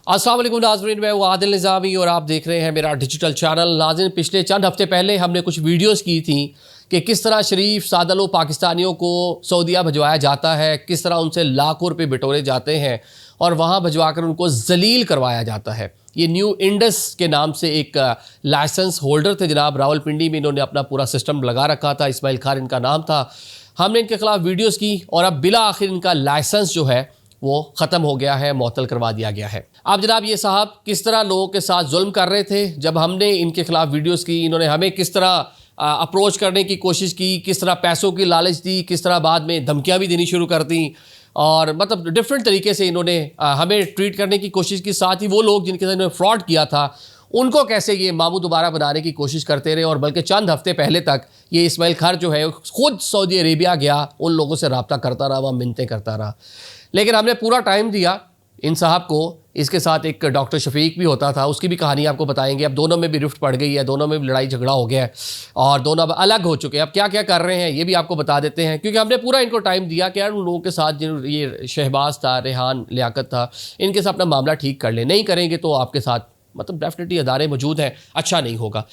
अस्सलाम वालेकुम नाज़रीन, मैं हूं आदिल निज़ामी और आप देख रहे हैं मेरा डिजिटल चैनल। नाज़रीन, पिछले चंद हफ्ते पहले हमने कुछ वीडियोस की थी कि किस तरह शरीफ सादलों पाकिस्तानियों को सऊदीया भिजवाया जाता है, किस तरह उनसे लाखों रुपये बिटोरे जाते हैं और वहाँ भिजवाकर उनको जलील करवाया जाता है। ये न्यू इंडस के नाम से एक लाइसेंस होल्डर थे जनाब, रावलपिंडी में इन्होंने अपना पूरा सिस्टम लगा रखा था। इस्माइल खान इनका नाम था। हमने इनके खिलाफ वीडियोस की और अब बिला आखिर इनका लाइसेंस जो है वो ख़त्म हो गया है, मुअत्तल करवा दिया गया है। अब जनाब ये साहब किस तरह लोगों के साथ जुल्म कर रहे थे, जब हमने इनके खिलाफ वीडियोस की, इन्होंने हमें किस तरह अप्रोच करने की कोशिश की, किस तरह पैसों की लालच दी, किस तरह बाद में धमकियां भी देनी शुरू कर दी और मतलब डिफरेंट तरीके से इन्होंने हमें ट्रीट करने की कोशिश की। साथ ही वो लोग जिनके साथ इन्होंने फ्रॉड किया था उनको कैसे ये मामू दोबारा बनाने की कोशिश करते रहे और बल्कि चंद हफ्ते पहले तक ये इस्माइल खान जो है खुद सऊदी अरेबिया गया, उन लोगों से रब्ता करता रहा, वहाँ मिन्नतें करता रहा। लेकिन हमने पूरा टाइम दिया इन साहब को। इसके साथ एक डॉक्टर शफीक भी होता था, उसकी भी कहानी आपको बताएंगे। अब दोनों में भी रिफ्ट पड़ गई है, दोनों में भी लड़ाई झगड़ा हो गया है और दोनों अब अलग हो चुके हैं। अब क्या क्या कर रहे हैं ये भी आपको बता देते हैं, क्योंकि हमने पूरा इनको टाइम दिया कि यार उन लोगों के साथ जिन ये शहबाज था, रेहान, लियाकत था, इनके साथ अपना मामला ठीक कर लें। नहीं करेंगे तो आपके साथ मतलब डेफिनेटली अदारे मौजूद हैं, अच्छा नहीं होगा।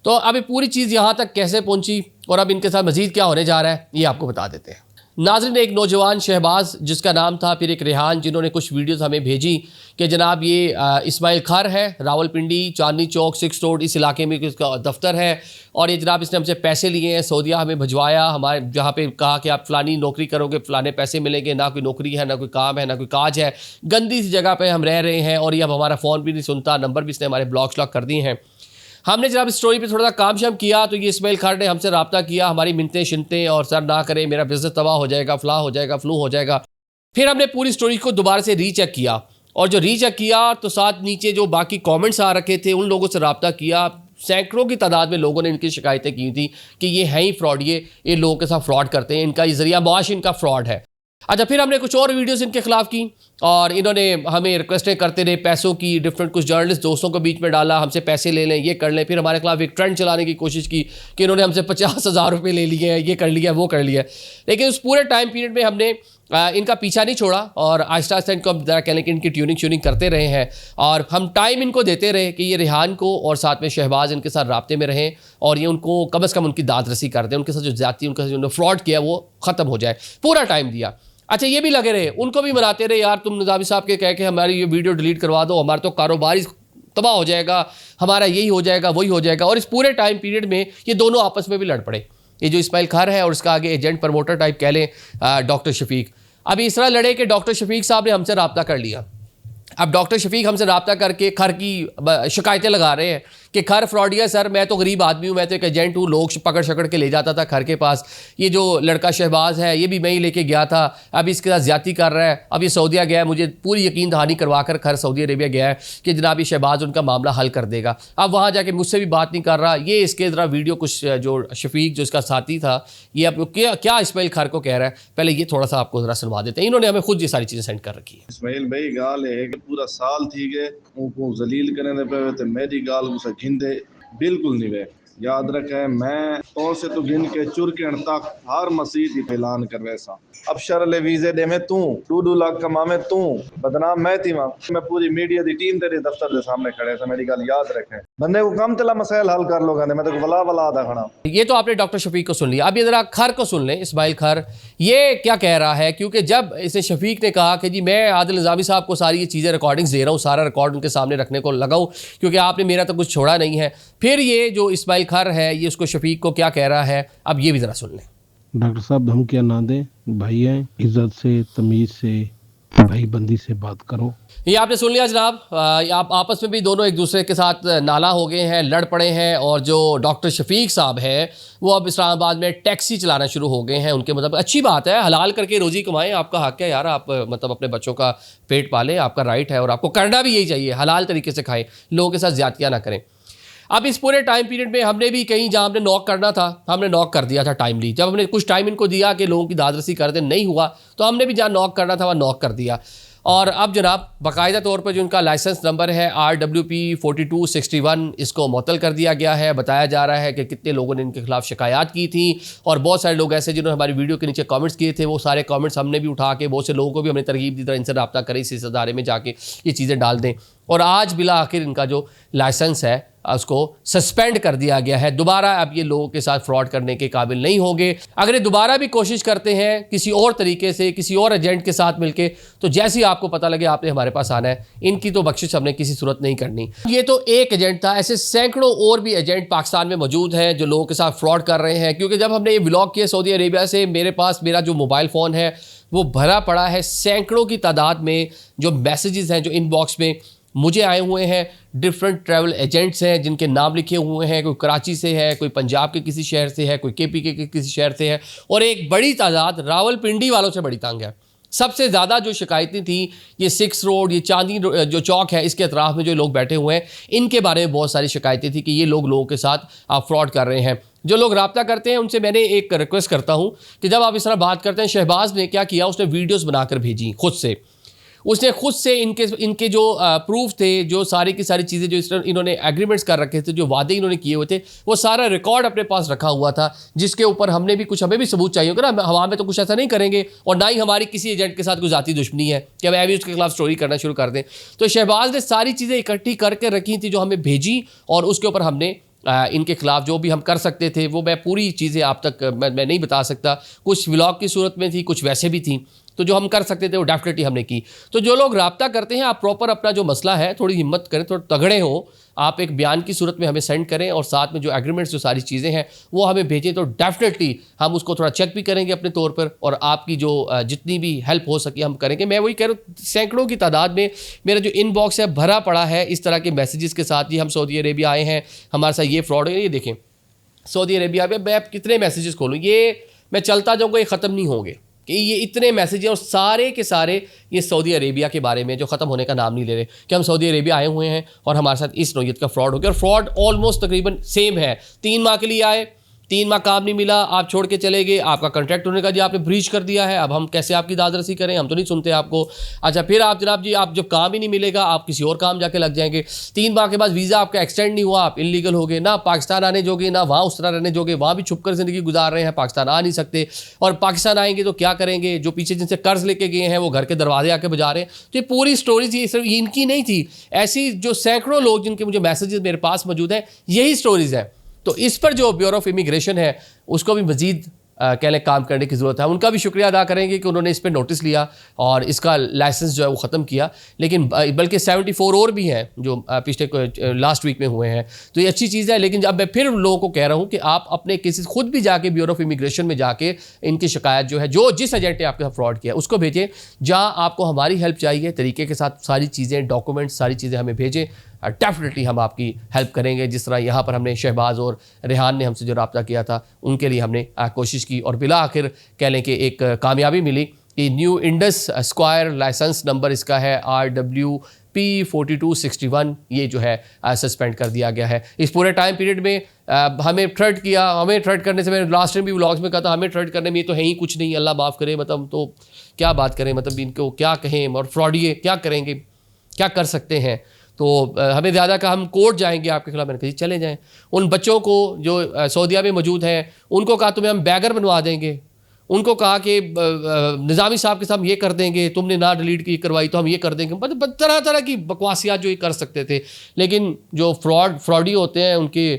तो अभी पूरी चीज़ यहाँ तक कैसे पहुँची और अब इनके साथ मज़ीद क्या होने जा रहा है ये आपको बता देते हैं। नाज़रीन, एक नौजवान शहबाज जिसका नाम था, फिर एक रेहान, जिन्होंने कुछ वीडियोस हमें भेजी कि जनाब ये इस्माइल खार है, रावलपिंडी चांदनी चौक 6 रोड इस इलाके में इसका दफ्तर है और ये जनाब इसने हमसे पैसे लिए हैं, सऊदीया हमें भिजवाया, हमारे जहाँ पे कहा कि आप फ़लानी नौकरी करोगे, फ़लाने पैसे मिलेंगे। ना कोई नौकरी है, ना कोई काम है, ना कोई काज है, गंदी सी जगह पर हम रह रहे हैं और ये अब हमारा फ़ोन भी नहीं सुनता, नंबर भी इसने हमारे ब्लॉक श्लॉक कर दिए हैं। हमने जब इस स्टोरी पे थोड़ा सा काम शाम किया तो ये इस्माइल खान ने हमसे रब्ता किया, हमारी मिन्नतें शिनतें और सर ना करें, मेरा बिजनेस तबाह हो जाएगा, फला हो जाएगा, फ्लू हो जाएगा। फिर हमने पूरी स्टोरी को दोबारा से रीचेक किया और जो रीचेक किया तो साथ नीचे जो बाकी कमेंट्स आ रखे थे उन लोगों से रब्ता किया। सैकड़ों की तादाद में लोगों ने इनकी शिकायतें की थी कि ये हैं ही फ्रॉड, ये लोगों के साथ फ्रॉड करते हैं, इनका ज़रिया मुआश इनका फ्रॉड है। अच्छा, फिर हमने कुछ और वीडियोस इनके खिलाफ की और इन्होंने हमें रिक्वेस्टें करते रहे पैसों की, डिफरेंट कुछ जर्नलिस्ट दोस्तों को बीच में डाला, हमसे पैसे ले लें, ये कर लें। फिर हमारे खिलाफ एक ट्रेंड चलाने की कोशिश की कि इन्होंने हमसे 50,000 रुपये ले लिए हैं, ये कर लिया, वो कर लिया। लेकिन उस पूरे टाइम पीरियड में हमने इनका पीछा नहीं छोड़ा और आहिस्ता आहिस्ता इनको हम ज़रा कह लें कि इनकी ट्यूनिंग करते रहे हैं और हम टाइम इनको देते रहे कि ये रेहान को और साथ में शहबाज इनके साथ राब्ते में रहें और ये उनको कम अज़ कम उनकी दाद रसी कर दें, उनके साथ जो ज़्यादती, उनके साथ जो फ्रॉड किया वो ख़त्म हो जाए। पूरा टाइम दिया। अच्छा, ये भी लगे रहे, उनको भी मनाते रहे, यार तुम निज़ामी साहब के कह के हमारी ये वीडियो डिलीट करवा दो, हमारा तो कारोबार ही तबाह हो जाएगा, हमारा यही हो जाएगा, वही हो जाएगा। और इस पूरे टाइम पीरियड में ये दोनों आपस में भी लड़ पड़े। ये जो इस्माइल खान है और उसका आगे एजेंट प्रमोटर टाइप कह लें डॉक्टर शफीक, अभी इस तरह लड़े कि डॉक्टर शफीक साहब ने हमसे रब्ता कर लिया। अब डॉक्टर शफीक हमसे रब्ता करके खर की शिकायतें लगा रहे हैं कि खर फ्रॉडिया, सर मैं तो गरीब आदमी हूँ, मैं तो एक एजेंट हूँ, लोग पकड़ शकड़ के ले जाता था खर के पास, ये जो लड़का शहबाज है ये भी मैं ही लेके गया था, अब इसके साथ ज्यादती कर रहा है। अब ये सऊदीया गया है, मुझे पूरी यकीन दहानी करवा कर खर सऊदी अरेबिया गया है कि जनाब ये शहबाज उनका मामला हल कर देगा। अब वहाँ जाके मुझसे भी बात नहीं कर रहा। ये इसके ज़रा वीडियो कुछ जो शफीक जो इसका साथी था ये अब क्या इस्माइल खान को कह रहा है, पहले ये थोड़ा सा आपको ज़रा सुनवा देते हैं। इन्होंने हमें खुद ये सारी चीज़ें सेंड कर रखी है। इस्माइल भाई गाल है कि पूरा साल थी गए उनको जलील करने पे तो मेरी गाल उसे घिंदे बिल्कुल नहीं वे। याद रखे मैं तो से तो गिन के चुर के तक हर मसीह ऐलान कर वैसा। अब शरले वीजे दे में तू 2 लाख कमा में तू बदनाम मैं थी वहां। मैं पूरी मीडिया दी टीम तेरे दफ्तर के सामने खड़े थे। मेरी गाल याद रखे, बंदे को कम तला मसाइल हल कर लोगा, मैं तो वला वला आधा खड़ा। ये तो आपने डॉक्टर शफीक को सुन लिया। अब ये जरा खर को सुन लें, इस्माइल खर ये क्या कह रहा है, क्योंकि जब इसे शफीक ने कहा कि जी मैं आदिल निज़ामी साहब को सारी ये चीज़ें रिकॉर्डिंग्स दे रहा हूँ, सारा रिकॉर्ड उनके सामने रखने को लगाऊँ क्योंकि आपने मेरा तो कुछ छोड़ा नहीं है, फिर ये जो इस्माइल खर है ये उसको शफीक को क्या कह रहा है, अब ये भी ज़रा सुन लें। डॉक्टर साहब धमकियाँ ना दें, भाई हैं, इज्जत से, तमीज़ से, भाई बंदी से बात करो। ये आपने सुन लिया जनाब। आप आपस में भी दोनों एक दूसरे के साथ नाला हो गए हैं, लड़ पड़े हैं और जो डॉक्टर शफीक साहब है वो अब इस्लामाबाद में टैक्सी चलाना शुरू हो गए हैं। उनके मतलब अच्छी बात है, हलाल करके रोज़ी कमाएं, आपका हक है यार, आप मतलब अपने बच्चों का पेट पालें, आपका राइट है और आपको करना भी यही चाहिए, हलाल तरीके से खाएं, लोगों के साथ ज़्यादतियाँ ना करें। अब इस पूरे टाइम पीरियड में हमने भी कहीं जहाँ हमने नॉक करना था हमने नॉक कर दिया था टाइमली। जब हमने कुछ टाइम इनको दिया कि लोगों की दादरसी कर दे, नहीं हुआ तो हमने भी जहाँ नॉक करना था वहाँ नॉक कर दिया। और अब जनाब बाकायदा तौर पर जो इनका लाइसेंस नंबर है RWP 4261 इसको मुअत्तल कर दिया गया है। बताया जा रहा है कि कितने लोगों ने इनके खिलाफ शिकायत की थी और बहुत सारे लोग ऐसे जिन्होंने हमारी वीडियो के नीचे कमेंट्स किए थे, वो सारे कमेंट्स हमने भी उठा के बहुत से लोगों को भी हमने तरगीब दी तरह इनसे रब्ता करें, इस अदारे में जाके ये चीज़ें डाल दें और आज बिला आखिर इनका जो लाइसेंस है उसको सस्पेंड कर दिया गया है। दोबारा अब ये लोगों के साथ फ्रॉड करने के काबिल नहीं होंगे। अगर ये दोबारा भी कोशिश करते हैं किसी और तरीके से, किसी और एजेंट के साथ मिलके, तो जैसे ही आपको पता लगे आपने हमारे पास आना है। इनकी तो बख्शिश हमने किसी सूरत नहीं करनी। ये तो एक एजेंट था, ऐसे सैकड़ों और भी एजेंट पाकिस्तान में मौजूद हैं जो लोगों के साथ फ्रॉड कर रहे हैं। क्योंकि जब हमने ये व्लॉग किया सऊदी अरेबिया से, मेरे पास मेरा जो मोबाइल फ़ोन है वो भरा पड़ा है सैकड़ों की तादाद में जो मैसेजेस हैं जो इनबॉक्स में मुझे आए हुए हैं। डिफरेंट ट्रैवल एजेंट्स हैं जिनके नाम लिखे हुए हैं, कोई कराची से है, कोई पंजाब के किसी शहर से है, कोई केपी के किसी शहर से है, और एक बड़ी तादाद रावलपिंडी वालों से बड़ी तंग है। सबसे ज़्यादा जो शिकायतें थी ये 6 रोड, ये चांदनी जो चौक है, इसके अतराफ़ में जो लोग बैठे हुए हैं, इनके बारे में बहुत सारी शिकायतें थी कि ये लोगों के साथ आप फ्रॉड कर रहे हैं। जो लोग रब्ता करते हैं उनसे मैंने एक रिक्वेस्ट करता हूँ कि जब आप इस तरह बात करते हैं, शहबाज ने क्या किया, उसने वीडियोज़ बनाकर भेजी खुद से। उसने खुद से इनके जो प्रूफ थे, जो सारी की सारी चीज़ें जो इन्होंने एग्रीमेंट्स कर रखे थे, जो वादे इन्होंने किए हुए थे, वो सारा रिकॉर्ड अपने पास रखा हुआ था, जिसके ऊपर हमें भी सबूत चाहिए होगा ना। हवा में तो कुछ ऐसा नहीं करेंगे, और ना ही हमारी किसी एजेंट के साथ कोई ज़ाती दुश्मनी है कि हम अभी उसके खिलाफ स्टोरी करना शुरू कर दें। तो शहबाज ने सारी चीज़ें इकट्ठी करके रखी थी जो हमें भेजी, और उसके ऊपर हमने इनके खिलाफ जो भी हम कर सकते थे वो मैं पूरी चीज़ें आप तक मैं नहीं बता सकता। कुछ व्लॉग की सूरत में थी, कुछ वैसे भी थी, तो जो हम कर सकते थे वो डेफिनेटली हमने की। तो जो लोग रब्ता करते हैं, आप प्रॉपर अपना जो मसला है थोड़ी हिम्मत करें, थोड़े तगड़े हो, आप एक बयान की सूरत में हमें सेंड करें, और साथ में जो एग्रीमेंट्स जो सारी चीज़ें हैं वो हमें भेजें, तो डेफिनेटली हम उसको थोड़ा चेक भी करेंगे अपने तौर पर, और आपकी जो जितनी भी हेल्प हो सके हम करेंगे। मैं वही कह रहा हूँ, सैकड़ों की तादाद में मेरा जो इनबॉक्स है भरा पड़ा है इस तरह के मैसेजेस के साथ। ही हम सऊदी अरेबिया आए हैं, हमारे साथ ये फ्रॉड है। ये देखें सऊदी अरेबिया में मैं कितने मैसेजेस खोलूँ, ये मैं चलता जाऊँगा, ये ख़त्म नहीं होंगे कि ये इतने मैसेज हैं, और सारे के सारे ये सऊदी अरेबिया के बारे में जो ख़त्म होने का नाम नहीं ले रहे कि हम सऊदी अरेबिया आए हुए हैं और हमारे साथ इस नौयत का फ्रॉड हो गया। और फ्रॉड ऑलमोस्ट तकरीबन सेम है। 3 माह के लिए आए, 3 माह काम नहीं मिला, आप छोड़ के चले गए, आपका कॉन्ट्रैक्ट होने का जी आपने ब्रीच कर दिया है, अब हम कैसे आपकी दादरसी करें, हम तो नहीं सुनते आपको। अच्छा, फिर आप जनाब जी, आप जब काम ही नहीं मिलेगा आप किसी और काम जाके लग जाएंगे। 3 माह के बाद वीज़ा आपका एक्सटेंड नहीं हुआ, आप इलीगल हो गए, ना पाकिस्तान आने जोगे, ना वहाँ उस तरह रहने जोगे, वहाँ भी छुप कर ज़िंदगी गुजार रहे हैं, पाकिस्तान आ नहीं सकते। और पाकिस्तान आएंगे तो क्या करेंगे, जो पीछे जिनसे कर्ज लेके गए हैं वो घर के दरवाजे आके बजा रहे हैं। तो ये पूरी स्टोरीज ये सिर्फ इनकी नहीं थी, ऐसी जो सैकड़ों लोग जिनके मुझे मैसेजेस मेरे पास मौजूद हैं, यही स्टोरीज़ हैं। तो इस पर जो ब्यूरो ऑफ इमिग्रेशन है उसको भी मज़ीद कहने काम करने की ज़रूरत है। उनका भी शुक्रिया अदा करेंगे कि उन्होंने इस पर नोटिस लिया और इसका लाइसेंस जो है वो ख़त्म किया। लेकिन बल्कि 74 और भी हैं जो पिछले लास्ट वीक में हुए हैं, तो ये अच्छी चीज़ है। लेकिन अब मैं फिर लोगों को कह रहा हूँ कि आप अपने केसेस खुद भी जाके ब्यूरो ऑफ इमिग्रेशन में जाके इनकी शिकायत जो है, जो जिस एजेंट ने आपके साथ फ्रॉड किया उसको भेजें। जहाँ आपको हमारी हेल्प चाहिए तरीके के साथ सारी चीज़ें, डॉक्यूमेंट्स, सारी चीज़ें हमें भेजें, डेफिनेटली हम आपकी हेल्प करेंगे। जिस तरह यहाँ पर हमने शहबाज और रेहान ने हमसे जो रब्ता किया था उनके लिए हमने कोशिश की, और बिला आखिर कह लें कि एक कामयाबी मिली कि new Indus square licence number इसका है RWP4261, ये जो है सस्पेंड कर दिया गया है। इस पूरे टाइम पीरियड में हमें थ्रेट किया, हमें थ्रेट करने से, मैंने लास्ट टाइम भी व्लॉग्स में कहा था, हमें थ्रेट करने में ये तो है ही कुछ नहीं, अल्लाह माफ़ करे, मतलब तो क्या बात करें, मतलब इनको क्या कहें, और फ्रॉडिये क्या करेंगे, क्या कर सकते हैं। तो हमें ज़्यादा कहा हम कोर्ट जाएंगे आपके खिलाफ, मैंने कहा चले जाएं। उन बच्चों को जो सऊदीया में मौजूद हैं उनको कहा तुम्हें हम बैगर बनवा देंगे, उनको कहा कि निज़ामी साहब के साथ हम ये कर देंगे, तुमने ना डिलीट की करवाई तो हम ये कर देंगे, मतलब तरह तरह की बकवासियात जो ये कर सकते थे। लेकिन जो फ्रॉडी होते हैं उनके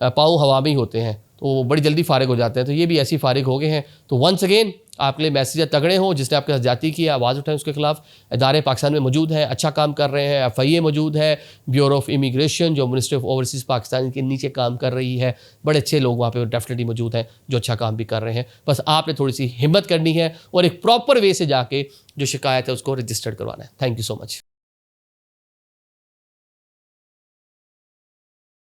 पाँव हवा में ही होते हैं, तो वो बड़ी जल्दी फारिग हो जाते हैं। तो ये भी ऐसी फारिग हो गए हैं। तो वंस अगेन आपके लिए मैसेज तगड़े हों, जिसने आपके साथ जाती की आवाज़ उठाएं उसके खिलाफ। इदारे पाकिस्तान में मौजूद हैं, अच्छा काम कर रहे हैं। FIA मौजूद है, ब्यूरो ऑफ इमिग्रेशन जो मिनिस्ट्री ऑफ ओवरसीज़ पाकिस्तान के नीचे काम कर रही है, बड़े अच्छे लोग वहाँ पे डेफिनेटली मौजूद हैं जो अच्छा काम भी कर रहे हैं। बस आपने थोड़ी सी हिम्मत करनी है और एक प्रॉपर वे से जाके जो शिकायत है उसको रजिस्टर्ड करवाना है। Thank you so much.